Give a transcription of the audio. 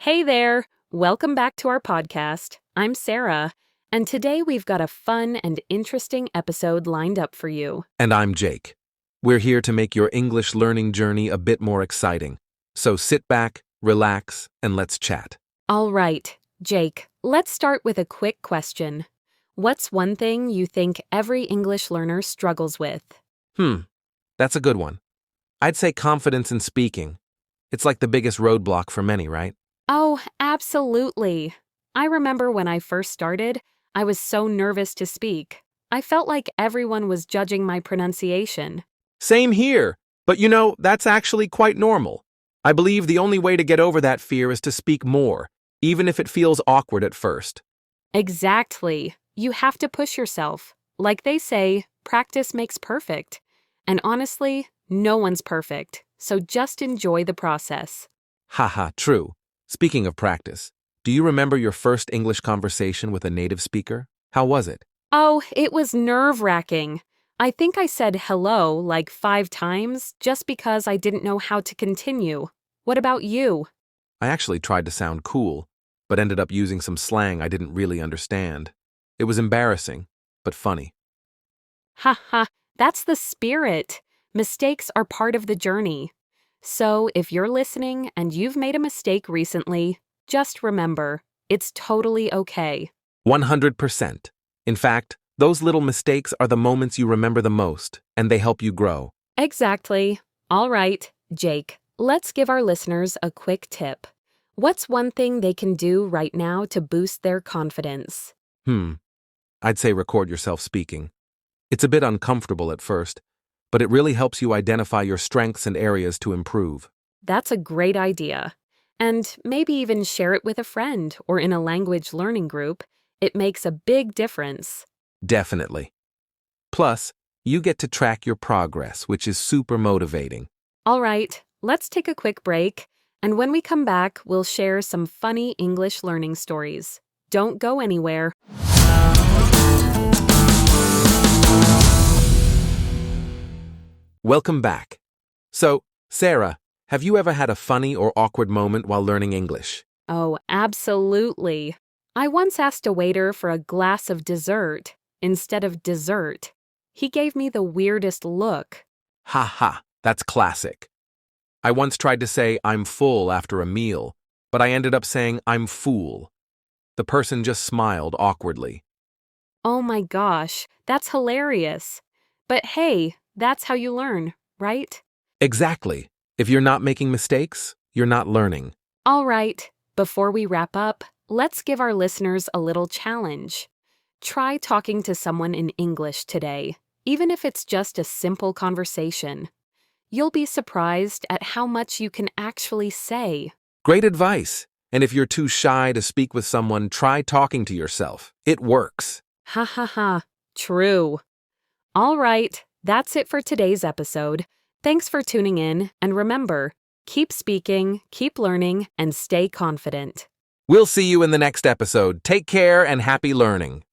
Hey there! Welcome back to our podcast. I'm Sarah, and today we've got a fun and interesting episode lined up for you. And I'm Jake. We're here to make your English learning journey a bit more exciting. So sit back, relax, and let's chat. All right, Jake, let's start with a quick question. What's one thing you think every English learner struggles with? That's a good one. I'd say confidence in speaking. It's like the biggest roadblock for many, right? Oh, absolutely. I remember when I first started, I was so nervous to speak. I felt like everyone was judging my pronunciation. Same here, but that's actually quite normal. I believe the only way to get over that fear is to speak more, even if it feels awkward at first. Exactly. You have to push yourself. Like they say, practice makes perfect. And honestly, no one's perfect, so just enjoy the process. Haha, true. Speaking of practice, do you remember your first English conversation with a native speaker? How was it? Oh, it was nerve-wracking. I think I said hello like 5 times just because I didn't know how to continue. What about you? I actually tried to sound cool, but ended up using some slang I didn't really understand. It was embarrassing, but funny. Haha, that's the spirit. Mistakes are part of the journey. So if you're listening and you've made a mistake recently, just remember, it's totally okay. 100%. In fact, those little mistakes are the moments you remember the most, and they help you grow. Exactly. All right, Jake, let's give our listeners a quick tip. What's one thing they can do right now to boost their confidence? I'd say record yourself speaking. It's a bit uncomfortable at first, but it really helps you identify your strengths and areas to improve. That's a great idea. And maybe even share it with a friend or in a language learning group. It makes a big difference. Definitely. Plus, you get to track your progress, which is super motivating. All right, let's take a quick break. And when we come back, we'll share some funny English learning stories. Don't go anywhere. Welcome back. So, Sarah, have you ever had a funny or awkward moment while learning English? Oh, absolutely. I once asked a waiter for a glass of dessert instead of dessert. He gave me the weirdest look. That's classic. I once tried to say I'm full after a meal, but I ended up saying I'm fool. The person just smiled awkwardly. Oh my gosh, that's hilarious. But hey, that's how you learn, right? Exactly. If you're not making mistakes, you're not learning. All right, before we wrap up, let's give our listeners a little challenge. Try talking to someone in English today, even if it's just a simple conversation. You'll be surprised at how much you can actually say. Great advice. And if you're too shy to speak with someone, try talking to yourself. It works. True. All right, that's it for today's episode. Thanks for tuning in, and remember, keep speaking, keep learning, and stay confident. We'll see you in the next episode. Take care and happy learning.